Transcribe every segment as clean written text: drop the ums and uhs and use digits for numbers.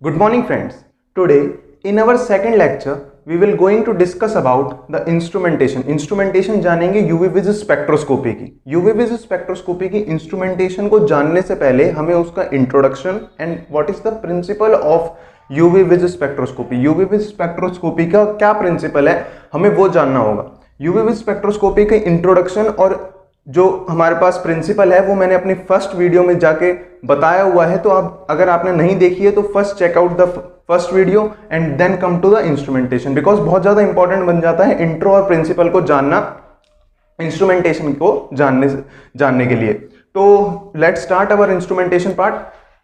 Good morning friends. Today in our second lecture we will going to discuss about the instrumentation. Instrumentation जानेंगे UV vis spectroscopy की। UV vis spectroscopy की instrumentation को जानने से पहले हमें उसका introduction and what is the principle of UV vis spectroscopy. UV vis spectroscopy का क्या प्रिंसिपल है हमें वो जानना होगा। UV विज स्पेक्ट्रोस्कोपी के इंट्रोडक्शन और जो हमारे पास प्रिंसिपल है वो मैंने अपनी फर्स्ट वीडियो में जाके बताया हुआ है, तो आप अगर आपने नहीं देखी है तो first check out the first video and then come to the instrumentation, because बहुत ज्यादा इंपॉर्टेंट बन जाता है इंट्रो और प्रिंसिपल को जानना इंस्ट्रूमेंटेशन को जानने के लिए। तो let's start our instrumentation part.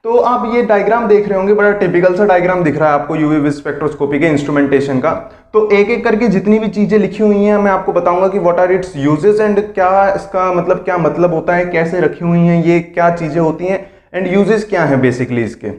तो आप ये डायग्राम देख रहे होंगे, बड़ा टिपिकल सा डायग्राम दिख रहा है आपको यूवी विज स्पेक्ट्रोस्कोपी के इंस्ट्रूमेंटेशन का। तो एक एक करके जितनी भी चीजें लिखी हुई हैं मैं आपको बताऊंगा कि what are its uses and क्या इसका मतलब क्या मतलब होता है, कैसे रखी हुई हैं ये क्या चीजें होती हैं एंड यूजेस क्या है बेसिकली इसके।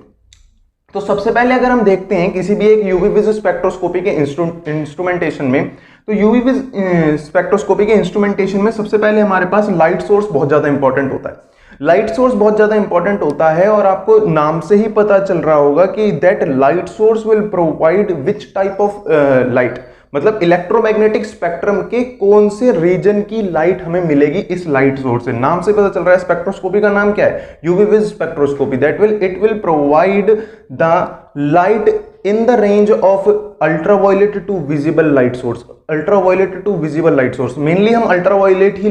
तो सबसे पहले अगर हम देखते हैं किसी भी एक यूवी विज स्पेक्ट्रोस्कोपी के इंस्ट्रूमेंटेशन में, तो यूवी विज स्पेक्ट्रोस्कोपी के इंस्ट्रूमेंटेशन में सबसे पहले हमारे पास लाइट सोर्स बहुत ज्यादा इंपॉर्टेंट होता है। लाइट सोर्स बहुत ज्यादा इंपॉर्टेंट होता है और आपको नाम से ही पता चल रहा होगा कि that light source will provide which type of light, मतलब इलेक्ट्रोमैग्नेटिक स्पेक्ट्रम के कौन से रीजन की लाइट हमें मिलेगी इस लाइट सोर्स से। नाम से पता चल रहा है स्पेक्ट्रोस्कोपी का नाम क्या है, UV vis spectroscopy. That will it will provide the light in the range of ultraviolet to visible light source. Ultraviolet to visible light source mainly हम अल्ट्रावायलेट ही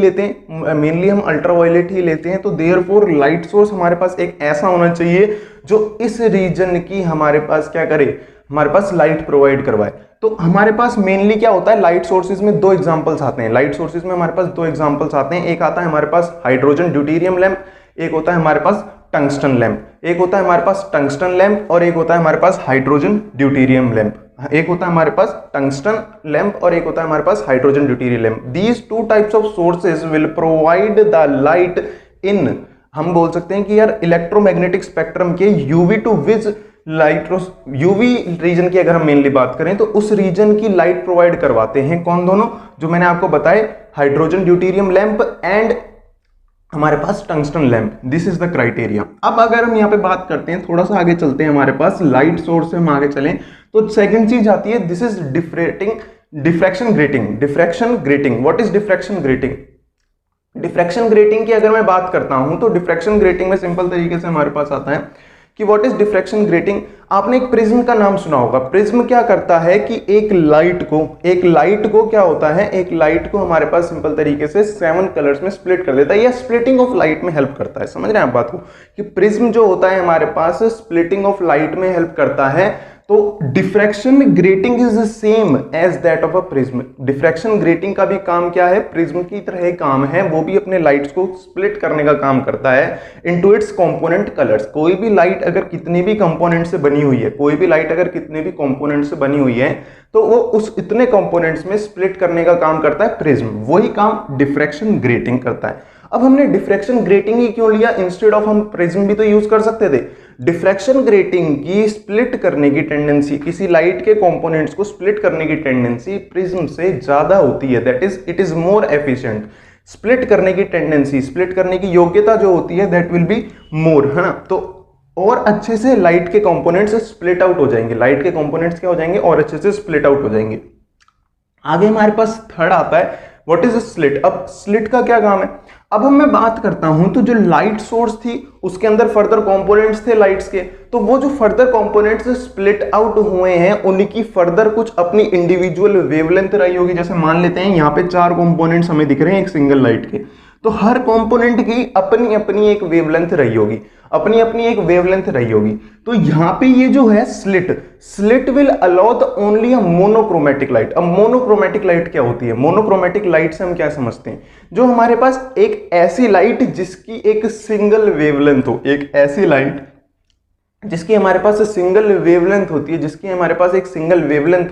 लेते हैं, तो देयरफॉर लाइट सोर्स हमारे पास एक ऐसा होना चाहिए जो इस रीजन की हमारे पास क्या करे, हमारे पास लाइट प्रोवाइड करवाए। तो हमारे पास मेनली क्या होता है, लाइट सोर्सेज में दो एग्जांपल्स आते हैं। लाइट सोर्सेज में हमारे पास दो एग्जांपल्स आते हैं, एक आता है हमारे पास हाइड्रोजन ड्यूटेरियम लैंप, एक होता है हमारे पास टंगस्टन लैंप। एक होता है हमारे पास टंगस्टन लैंप और एक होता है हमारे पास हाइड्रोजन ड्यूटेरियम लैंप। एक होता है हमारे पास टंगस्टन लैंप और एक होता है हमारे पास hydrogen deuterium lamp. These two types of sources will provide the light in, हम बोल सकते हैं कि यार इलेक्ट्रोमैग्नेटिक स्पेक्ट्रम के UV to vis light, UV region की अगर हम मेनली बात करें तो उस रीजन की लाइट प्रोवाइड करवाते हैं। कौन दोनों जो मैंने आपको बताए, हाइड्रोजन ड्यूटेरियम लैंप एंड हमारे पास tungsten lamp. This is the criteria. अब अगर हम यहाँ पे बात करते हैं, थोड़ा सा आगे चलते हैं, हमारे पास लाइट सोर्स से हम आगे चलें तो सेकंड चीज आती है this is diffraction grating. What is diffraction grating? Diffraction grating की अगर मैं बात करता हूं तो डिफ्रैक्शन ग्रेटिंग में सिंपल तरीके से हमारे पास आता है कि व्हाट इज डिफ्रैक्शन ग्रेटिंग। आपने एक प्रिज्म का नाम सुना होगा। प्रिज्म क्या करता है कि एक लाइट को क्या होता है, एक लाइट को हमारे पास सिंपल तरीके से 7 कलर्स में स्प्लिट कर देता है या स्प्लिटिंग ऑफ लाइट में हेल्प करता है। समझ रहे हैं आप बात को कि प्रिज्म जो होता है हमारे पास स्प्लिटिंग ऑफ लाइट में हेल्प करता है। तो diffraction grating is the same as that of a prism. Diffraction grating का भी काम क्या है, प्रिज्म की तरह काम है, वो भी अपने लाइट्स को स्प्लिट करने का काम करता है इनटू इट्स कंपोनेंट कलर्स। कोई भी लाइट अगर कितने भी कंपोनेंट से बनी हुई है, तो वो उस इतने कंपोनेंट्स में स्प्लिट करने का काम करता है प्रिज्म। वही काम डिफ्रैक्शन ग्रेटिंग करता है। अब हमने डिफ्रैक्शन ग्रेटिंग ही क्यों लिया, इंस्टेड ऑफ हम प्रिज्म भी तो यूज कर सकते थे। डिफ्रैक्शन ग्रेटिंग की स्प्लिट करने की टेंडेंसी, किसी लाइट के कंपोनेंट्स को स्प्लिट करने की टेंडेंसी प्रिज्म से ज्यादा होती है। That is it is more efficient. Split करने की टेंडेंसी, स्प्लिट करने की योग्यता जो होती है दैट विल बी मोर, है ना। तो और अच्छे से लाइट के कंपोनेंट्स स्प्लिट आउट हो जाएंगे, लाइट के कंपोनेंट्स क्या हो जाएंगे और अच्छे से स्प्लिट आउट हो जाएंगे। आगे हमारे पास थर्ड आता है व्हाट इज स्लिट। अब स्लिट का क्या काम है, अब हम मैं बात करता हूं तो जो लाइट सोर्स थी उसके अंदर फर्दर कंपोनेंट्स थे लाइट्स के, तो वो जो फर्दर कंपोनेंट्स स्प्लिट आउट हुए हैं उनकी फर्दर कुछ अपनी इंडिविजुअल वेवलेंथ रही होगी। जैसे मान लेते हैं यहाँ पे 4 कंपोनेंट्स हमें दिख रहे हैं एक सिंगल लाइट के, तो हर कंपोनेंट की अपनी अपनी एक वेवलेंथ रही होगी, तो यहाँ पे ये जो है slit will allow the only a monochromatic light. अब मोनोक्रोमेटिक लाइट क्या होती है, मोनोक्रोमेटिक लाइट से हम क्या समझते हैं, जो हमारे पास एक ऐसी लाइट जिसकी एक सिंगल वेवलेंथ हो, एक ऐसी लाइट जिसकी हमारे पास सिंगल वेवलेंथ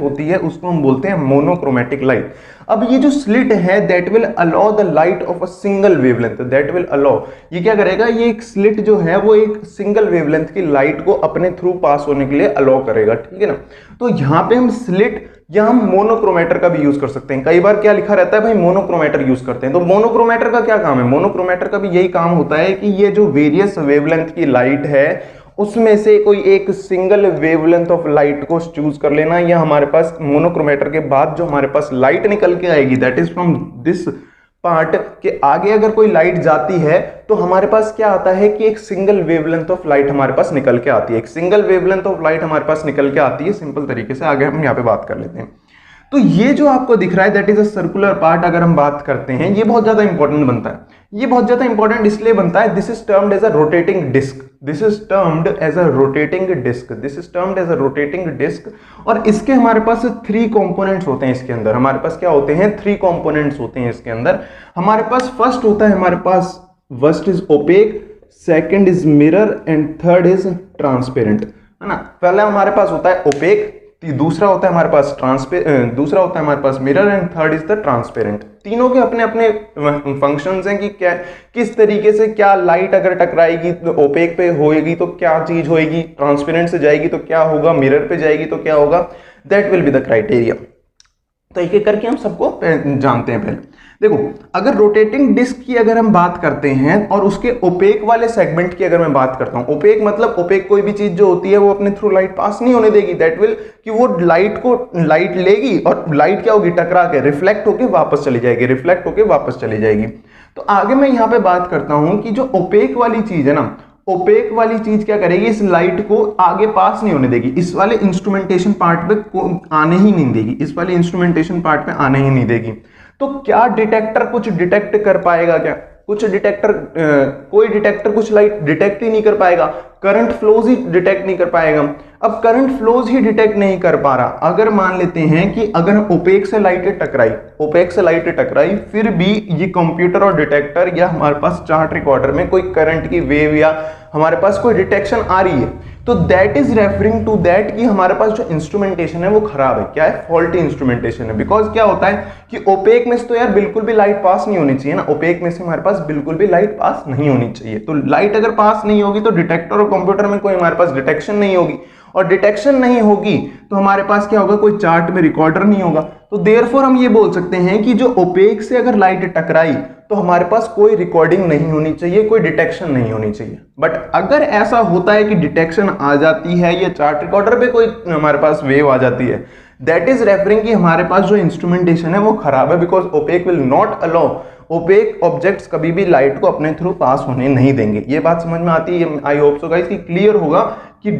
होती है, उसको हम बोलते हैं मोनोक्रोमेटिक लाइट। अब ये जो स्लिट है that will allow the light of a single wavelength, that will allow, ये क्या करेगा, ये एक स्लिट जो है वो एक सिंगल वेवलेंथ की लाइट को अपने थ्रू पास होने के लिए अलाउ करेगा, ठीक है ना। तो यहाँ पे हम स्लिट या हम मोनोक्रोमेटर का भी यूज कर सकते हैं। कई बार क्या लिखा रहता है भाई मोनोक्रोमेटर यूज करते हैं, तो मोनोक्रोमेटर का क्या काम है, मोनोक्रोमेटर का भी यही काम होता है कि ये जो वेरियस वेवलेंथ की लाइट है उसमें से कोई एक सिंगल वेवलेंथ ऑफ लाइट को चूज कर लेना, या हमारे पास मोनोक्रोमेटर के बाद जो हमारे पास लाइट निकल के आएगी that is from this part के आगे अगर कोई लाइट जाती है तो हमारे पास क्या आता है कि एक सिंगल वेवलेंथ ऑफ लाइट हमारे पास निकल के आती है, एक सिंगल वेवलेंथ ऑफ लाइट हमारे पास निकल के आती है। सिंपल तरीके से आगे हम यहाँ पे बात कर लेते हैं। तो ये जो आपको दिख रहा है that is a circular part, अगर हम बात करते हैं ये बहुत ज्यादा इंपॉर्टेंट बनता है। ये बहुत ज्यादा इंपॉर्टेंट इसलिए बनता है, this is termed as a rotating disc, this is termed as a rotating disc, this is termed as a rotating disc. और इसके हमारे पास 3 कंपोनेंट्स होते हैं इसके अंदर। हमारे पास क्या होते हैं, 3 कंपोनेंट्स होते हैं इसके अंदर। हमारे पास फर्स्ट होता है, हमारे पास first is opaque, second is mirror and third is transparent, है ना। पहला हमारे पास होता है ओपेक, दूसरा होता है हमारे पास दूसरा होता है हमारे पास mirror and third is the transparent. तीनों के अपने अपने फंक्शंस हैं कि क्या किस तरीके से क्या लाइट अगर टकराएगी तो ओपेक पे होएगी तो क्या चीज होएगी, ट्रांसपेरेंट से जाएगी तो क्या होगा, मिरर पे जाएगी तो क्या होगा, that will be the criteria. तो एक एक करके हम सबको जानते हैं। पहले देखो, अगर रोटेटिंग डिस्क की अगर हम बात करते हैं और उसके ओपेक वाले सेगमेंट की अगर मैं बात करता हूं, ओपेक मतलब ओपेक कोई भी चीज जो होती है वो अपने थ्रू लाइट पास नहीं होने देगी, दैट विल कि वो लाइट लेगी और लाइट क्या होगी, टकरा के रिफ्लेक्ट होके वापस चली जाएगी, रिफ्लेक्ट होके वापस चली जाएगी। तो आगे मैं यहां पे बात करता हूं कि जो ओपेक वाली चीज है ना, ओपेक वाली चीज क्या करेगी, इस लाइट को आगे पास नहीं होने देगी, इस वाले इंस्ट्रूमेंटेशन पार्ट पे आने ही नहीं देगी, इस वाले इंस्ट्रूमेंटेशन पार्ट पे आने ही नहीं देगी। तो क्या डिटेक्टर कुछ डिटेक्ट कर पाएगा, क्या कुछ डिटेक्टर कोई डिटेक्टर कुछ लाइट डिटेक्ट ही नहीं कर पाएगा, करंट फ्लोज ही डिटेक्ट नहीं कर पाएगा। अब करंट फ्लोज ही डिटेक्ट नहीं कर पा रहा, अगर मान लेते हैं कि अगर ओपेक से लाइटें टकराई, ओपेक से लाइटें टकराई, फिर भी ये कंप्यूटर और डिटेक्टर या हमारे पास चार्ट रिकॉर्डर में कोई करंट की वेव या हमारे पास कोई डिटेक्शन आ रही है, तो that is referring to that कि हमारे पास जो इंस्ट्रूमेंटेशन है वो खराब है, क्या है, फॉल्टी इंस्ट्रूमेंटेशन है। बिकॉज क्या होता है कि ओपेक में से तो यार बिल्कुल भी लाइट पास नहीं होनी चाहिए ना, ओपेक में से हमारे पास बिल्कुल भी लाइट पास नहीं होनी चाहिए। तो लाइट अगर पास नहीं होगी तो डिटेक्टर और कंप्यूटर में कोई हमारे पास डिटेक्शन नहीं होगी, और डिटेक्शन नहीं होगी तो हमारे पास क्या होगा, कोई चार्ट में रिकॉर्डर नहीं होगा। तो देयरफॉर हम ये बोल सकते हैं कि जो ओपेक से अगर लाइट टकराई तो हमारे पास कोई रिकॉर्डिंग नहीं होनी चाहिए, कोई डिटेक्शन नहीं होनी चाहिए। बट अगर ऐसा होता है कि डिटेक्शन आ जाती है या चार्ट रिकॉर्डर पे कोई हमारे पास वेव आ जाती है, दैट इज रेफरिंग कि हमारे पास जो इंस्ट्रूमेंटेशन है वो खराब है, because opaque will not allow, opaque objects कभी भी लाइट को अपने थ्रू पास होने नहीं देंगे। ये बात समझ में आती है, आई होप सो गाइस कि क्लियर होगा कि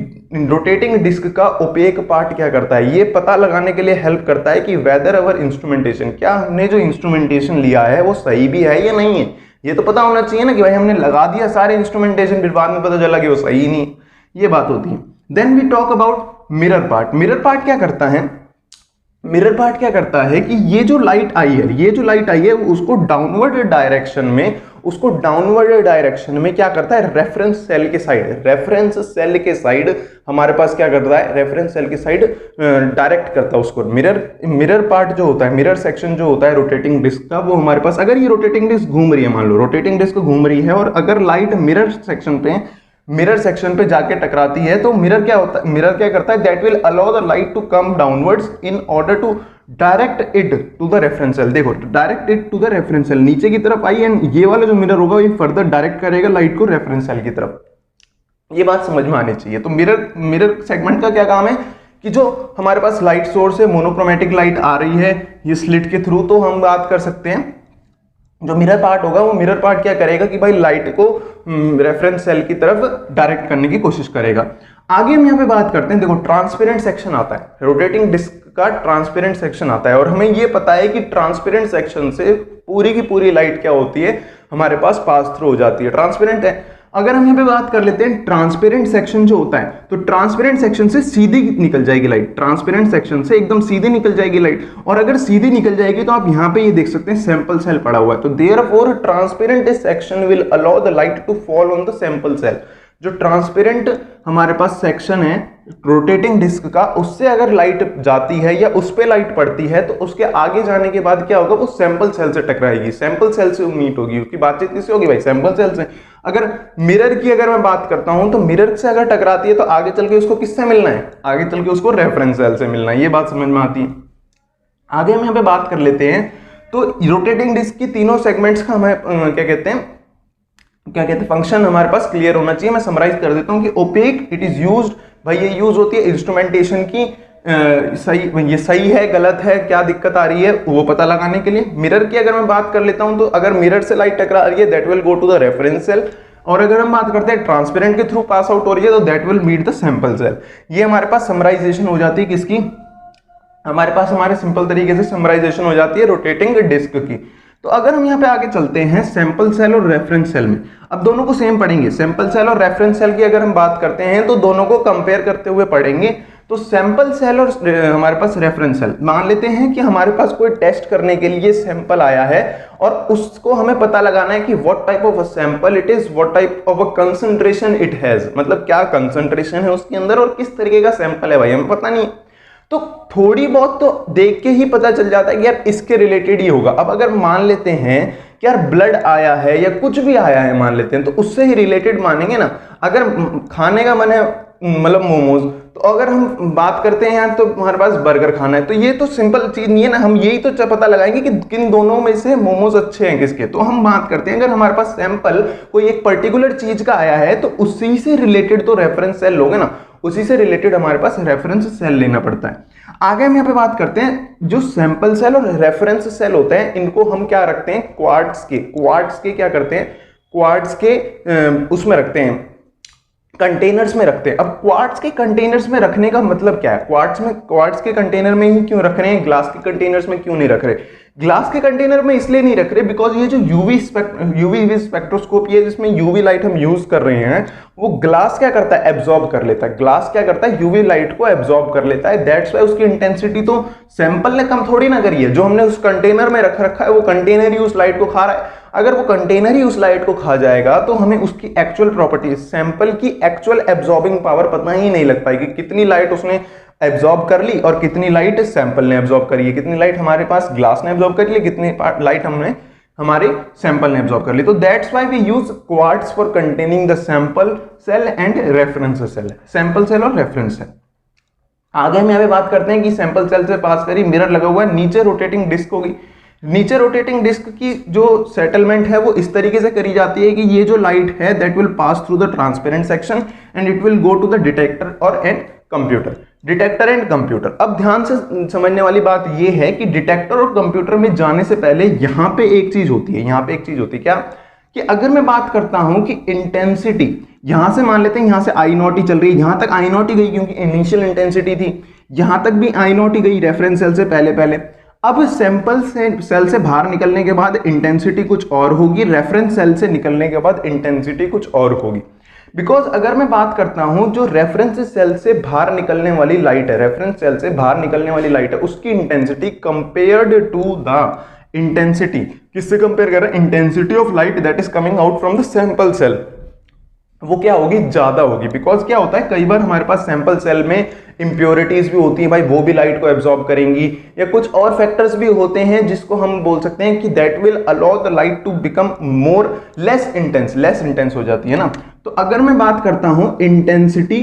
रोटेटिंग डिस्क का ओपेक पार्ट क्या करता है। ये पता लगाने के लिए हेल्प करता है कि वेदर अवर इंस्ट्रूमेंटेशन, क्या हमने जो इंस्ट्रूमेंटेशन लिया है वो सही भी है या नहीं है। ये तो पता होना चाहिए ना कि भाई हमने लगा दिया सारे इंस्ट्रूमेंटेशन, फिर बाद में पता चला कि वो सही नहीं, ये बात होती है। Then we talk about mirror part. Mirror part क्या करता है, मिरर पार्ट क्या करता है कि ये जो लाइट आई है, ये जो लाइट आई है उसको डाउनवर्ड डायरेक्शन में, उसको डाउनवर्ड डायरेक्शन में क्या करता है, रेफरेंस सेल के साइड, रेफरेंस सेल के साइड हमारे पास क्या करता है, रेफरेंस सेल के साइड डायरेक्ट करता है उसको। मिरर पार्ट जो होता है, मिरर सेक्शन जो होता है रोटेटिंग डिस्क का, वो हमारे पास अगर ये रोटेटिंग डिस्क घूम रही है, मान लो रोटेटिंग डिस्क घूम रही है और अगर लाइट मिरर सेक्शन पे जाके टकराती है तो मिरर क्या होता है, मिरर क्या करता है, that will allow the light to come downwards in order to direct it to the reference cell. देखो, direct it to the reference cell, नीचे की तरफ आई एंड ये वाला जो मिरर होगा ये फर्दर डायरेक्ट करेगा लाइट को रेफरेंस सेल की तरफ। ये बात समझ में आनी चाहिए। तो मिरर सेगमेंट का क्या काम है कि जो हमारे पास लाइट सोर्स है, मोनोक्रोमेटिक लाइट आ रही है ये स्लिट के थ्रू, तो हम बात कर सकते हैं जो मिरर पार्ट होगा, वो मिरर पार्ट क्या करेगा कि भाई लाइट को रेफरेंस सेल की तरफ डायरेक्ट करने की कोशिश करेगा। आगे हम यहाँ पे बात करते हैं, देखो ट्रांसपेरेंट सेक्शन आता है, रोटेटिंग डिस्क का ट्रांसपेरेंट सेक्शन आता है, और हमें ये पता है कि ट्रांसपेरेंट सेक्शन से पूरी की पूरी लाइट क्या होती है, हमारे पास पास थ्रू हो जाती है, ट्रांसपेरेंट है। अगर हम यहाँ पे बात कर लेते हैं ट्रांसपेरेंट सेक्शन जो होता है, तो ट्रांसपेरेंट सेक्शन से सीधी निकल जाएगी लाइट, ट्रांसपेरेंट सेक्शन से एकदम सीधी निकल जाएगी लाइट। और अगर सीधी निकल जाएगी तो आप यहाँ पे ये देख सकते हैं सैंपल सेल पड़ा हुआ है, तो therefore transparent section will allow the light to fall on the sample cell. जो ट्रांसपेरेंट हमारे पास सेक्शन है रोटेटिंग डिस्क का, उससे अगर लाइट जाती है या उस पे लाइट पड़ती है तो उसके आगे जाने के बाद क्या होगा, वो सैंपल सेल से टकराएगी, सैंपल सेल से मीट होगी, उसकी बातचीत किससे होगी भाई, सैंपल सेल से। अगर मिरर की अगर मैं बात करता हूं तो मिरर से अगर टकराती है तो आगे चल के उसको किससे मिलना है, आगे चल के उसको रेफरेंस सेल से मिलना है, ये बात समझ में आती है। आगे हम यहाँ पे बात कर लेते हैं, तो रोटेटिंग डिस्क की तीनों सेगमेंट्स का हमें क्या कहते हैं, क्या कहते हैं, फंक्शन हमारे पास क्लियर होना चाहिए। मैं समराइज कर देता हूं कि ओपेक इट इज यूज्ड, भाई ये यूज होती है इंस्ट्रूमेंटेशन की सही, ये सही है गलत है क्या दिक्कत आ रही है वो पता लगाने के लिए। मिरर की अगर मैं बात कर लेता हूं तो अगर मिरर से लाइट टकरा रही है that will go to the reference cell, और अगर हम बात करते हैं ट्रांसपेरेंट के थ्रू पास आउट हो रही है तो that will meet the sample cell. ये हमारे पास समराइजेशन हो जाती है किसकी, हमारे पास हमारे सिंपल तरीके से समराइजेशन हो जाती है रोटेटिंग डिस्क की। तो अगर हम यहाँ पे आगे चलते हैं सैंपल सेल और रेफरेंस सेल में, अब दोनों को सेम पढ़ेंगे। सैंपल सेल और रेफरेंस सेल की अगर हम बात करते हैं तो दोनों को कंपेयर करते हुए पढ़ेंगे। तो सैंपल सेल और हमारे पास रेफरेंस सेल, मान लेते हैं कि हमारे पास कोई टेस्ट करने के लिए सैंपल आया है और उसको हमें पता लगाना है कि what type of a sample it is, what type of a concentration it has, मतलब क्या कंसंट्रेशन है उसके अंदर और किस तरीके का सैंपल है भाई हमें पता नहीं। तो थोड़ी बहुत तो देख के ही पता चल जाता है कि यार इसके रिलेटेड ही होगा। अब अगर मान लेते हैं कि यार ब्लड आया है या कुछ भी आया है मान लेते हैं तो उससे ही रिलेटेड मानेंगे ना। अगर खाने का मन है मतलब मोमोज, तो अगर हम बात करते हैं यार तो हमारे पास बर्गर खाना है, तो ये तो सिंपल चीज नहीं है ना, हम यही तो पता लगाएंगे कि किन दोनों में से मोमोज अच्छे हैं किसके। तो हम बात करते हैं अगर हमारे पास सैंपल कोई एक पर्टिकुलर चीज का आया है तो उसी से रिलेटेड तो रेफरेंस सेल लोगे ना, उसी से रिलेटेड हमारे पास रेफरेंस सेल लेना पड़ता है। आगे हम यहाँ पे बात करते हैं जो सैंपल सेल और रेफरेंस सेल होते हैं इनको हम क्या रखते हैं, क्वार्ट्स के क्या करते हैं, क्वार्ट्स के उसमें रखते हैं, कंटेनर्स में रखते हैं। अब क्वार्ट्स के कंटेनर्स में रखने का मतलब क्या है, क्वार्ट्स के कंटेनर में ही क्यों रख रहे हैं, ग्लास के कंटेनर्स में क्यों नहीं रख रहे। ग्लास के कंटेनर में इसलिए नहीं रख रहे बिकॉज ये जो यूवी स्पेक्ट्रोस्कोपी है जिसमें यूवी लाइट हम यूज कर रहे हैं वो ग्लास क्या करता है, एब्जॉर्ब कर लेता है। ग्लास क्या करता है, यूवी लाइट को एब्जॉर्ब कर लेता है। दैट्स व्हाई उसकी इंटेंसिटी तो सैंपल ने कम थोड़ी ना करी है, जो हमने उस कंटेनर में रखा है वो कंटेनर ही उस लाइट को खा रहा है। अगर वो कंटेनर ही उस लाइट को खा जाएगा तो हमें उसकी एक्चुअल प्रॉपर्टी, सैंपल की एक्चुअल एब्जॉर्बिंग पावर पता ही नहीं लग पाएगी, कितनी लाइट उसने एब्जॉर्ब कर ली और कितनी लाइट सैंपल ने एब्जॉर्ब करी है, कितनी लाइट हमारे पास ग्लास ने एब्जॉर्ब कर ली, कितनी लाइट हमने हमारे सैंपल ने एब्जॉर्ब कर ली। तो that's why we use quartz for containing the sample cell and reference cell, sample cell और रेफरेंस सेल। आगे हम यहाँ पे बात करते हैं कि सैंपल सेल से पास करी, मिरर लगा हुआ है, नीचे रोटेटिंग डिस्क होगी। नीचे रोटेटिंग डिस्क की जो सेटलमेंट है वो इस तरीके से करी जाती है कि ये जो लाइट है that will pass through the transparent section and it will go to the detector और and computer, detector and computer. अब ध्यान से समझने वाली बात ये है कि डिटेक्टर और कंप्यूटर में जाने से पहले यहाँ पे एक चीज होती है, यहाँ पे एक चीज होती है क्या, कि अगर मैं बात करता हूं कि इंटेंसिटी, यहां से मान लेते हैं यहां से आई नॉट ही चल रही है, यहां तक आई नॉट ही गई क्योंकि इनिशियल इंटेंसिटी थी, यहां तक भी आई नॉट ही गई रेफरेंस सेल से पहले। अब सैंपल सेल से बाहर निकलने के बाद इंटेंसिटी कुछ और होगी, रेफरेंस सेल से निकलने के बाद इंटेंसिटी कुछ और होगी। बिकॉज अगर मैं बात करता हूं जो रेफरेंस सेल से बाहर निकलने वाली लाइट है, रेफरेंस सेल से बाहर निकलने वाली लाइट है उसकी intensity compared to the intensity, किससे कंपेयर कर रहे हैं, intensity of light that is coming out from the sample cell, वो क्या होगी, ज्यादा होगी। बिकॉज क्या होता है कई बार हमारे पास सैंपल सेल में इंप्योरिटीज भी होती हैं भाई, वो भी लाइट को एब्जॉर्ब करेंगी, या कुछ और फैक्टर्स भी होते हैं जिसको हम बोल सकते हैं कि that will allow the light to become more less intense हो जाती है ना। तो अगर मैं बात करता हूं intensity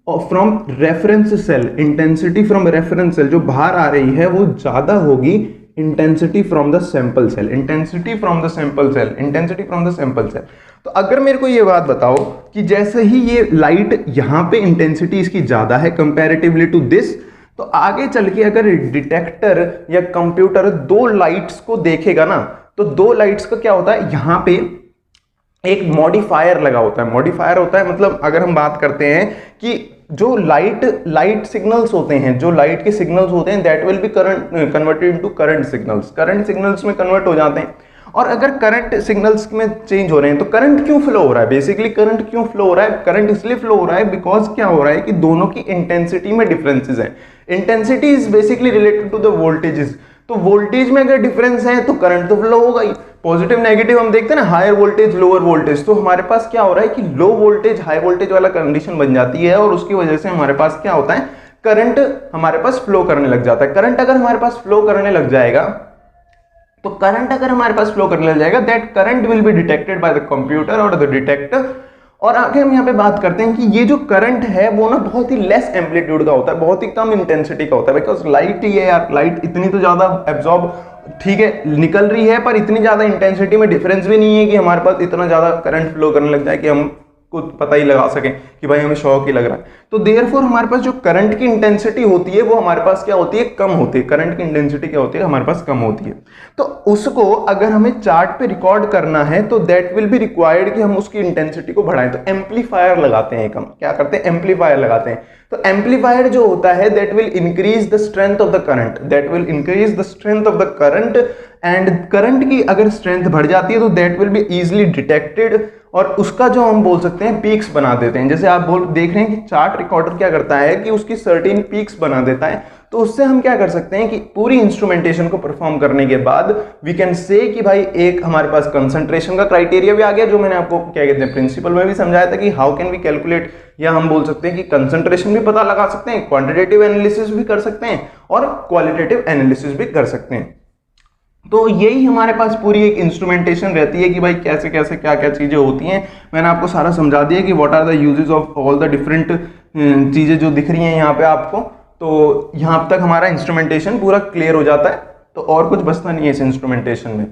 from reference cell, intensity from reference cell जो बाहर आ रही है वो ज्यादा होगी intensity from the sample cell, intensity from the sample cell, intensity from the sample cell. तो अगर मेरे को ये बात बताओ कि जैसे ही ये लाइट यहां पे इंटेंसिटी इसकी ज्यादा है कंपैरेटिवली टू दिस, तो आगे चल के अगर डिटेक्टर या कंप्यूटर दो लाइट्स को देखेगा ना, तो दो लाइट्स का क्या होता है, यहां पे एक मॉडिफायर लगा होता है। मॉडिफायर होता है मतलब अगर हम बात करते हैं कि जो लाइट सिग्नल्स होते हैं, जो लाइट के सिग्नल्स होते हैं that will be converted into current signals में कन्वर्ट हो जाते हैं। और अगर करंट सिग्नल्स में चेंज हो रहे हैं तो करंट क्यों फ्लो हो रहा है, बेसिकली करंट क्यों फ्लो हो रहा है, करंट इसलिए फ्लो हो रहा है बिकॉज क्या हो रहा है कि दोनों की इंटेंसिटी में डिफरेंसेस हैं। Intensity is basically related to the voltages, तो वोल्टेज में अगर डिफरेंस है तो करंट तो फ्लो होगा ही। पॉजिटिव नेगेटिव हम देखते हैं ना, हायर वोल्टेज लोअर वोल्टेज, तो हमारे पास क्या हो रहा है कि लो वोल्टेज हाई वोल्टेज वाला कंडीशन बन जाती है और उसकी वजह से हमारे पास क्या होता है, करंट हमारे पास फ्लो करने लग जाता है। करंट अगर हमारे पास फ्लो करने लग जाएगा तो करंट अगर हमारे पास फ्लो करने लग जाएगा that current will be detected by the computer और द डिटेक्टर। और आगे हम यहाँ पे बात करते हैं कि ये जो करंट है वो ना बहुत ही लेस एम्पलीट्यूड का होता है, बहुत ही कम इंटेंसिटी का होता है, बिकॉज लाइट ही है यार, लाइट इतनी तो ज्यादा एब्जॉर्ब ठीक है निकल रही है, पर इतनी ज़्यादा इंटेंसिटी में डिफरेंस भी नहीं है कि हमारे पास इतना ज़्यादा करंट फ्लो करने लग जाए कि हम को पता ही लगा सकें कि भाई हमें शॉक ही लग रहा है। तो देयरफॉर हमारे पास जो करंट की इंटेंसिटी होती है वो हमारे पास क्या होती है, कम होती है। करंट की इंटेंसिटी क्या होती है, हमारे पास कम होती है। तो उसको अगर हमें चार्ट पे रिकॉर्ड करना है तो दैट विल बी रिक्वायर्ड कि हम उसकी इंटेंसिटी को बढ़ाएं। तो एम्पलीफायर लगाते हैं, हम क्या करते हैं, एम्पलीफायर लगाते हैं। तो एम्पलीफायर जो होता है that will increase the strength of the current, that will increase the strength of the current, and current की अगर स्ट्रेंथ बढ़ जाती है तो that will be easily detected, और उसका जो हम बोल सकते हैं पीक्स बना देते हैं। जैसे आप देख रहे हैं कि चार्ट रिकॉर्डर क्या करता है कि उसकी सर्टेन पीक्स बना देता है। तो उससे हम क्या कर सकते हैं कि पूरी इंस्ट्रूमेंटेशन को परफॉर्म करने के बाद वी कैन से कि भाई एक हमारे पास कंसंट्रेशन का क्राइटेरिया भी आ गया, जो मैंने आपको क्या कहते हैं प्रिंसिपल में भी समझाया था कि हाउ कैन वी कैलकुलेट, या हम बोल सकते हैं कि कंसंट्रेशन भी पता लगा सकते हैं, क्वांटिटेटिव एनालिसिस भी कर सकते हैं और क्वालिटेटिव एनालिसिस भी कर सकते हैं। तो यही हमारे पास पूरी एक इंस्ट्रूमेंटेशन रहती है कि भाई कैसे कैसे क्या क्या चीजें होती हैं। मैंने आपको सारा समझा दिया कि what are the uses of all the different चीजें जो दिख रही हैं यहाँ पे आपको। तो यहाँ तक हमारा इंस्ट्रूमेंटेशन पूरा क्लियर हो जाता है, तो और कुछ बचता नहीं है इस इंस्ट्रूमेंटेशन में।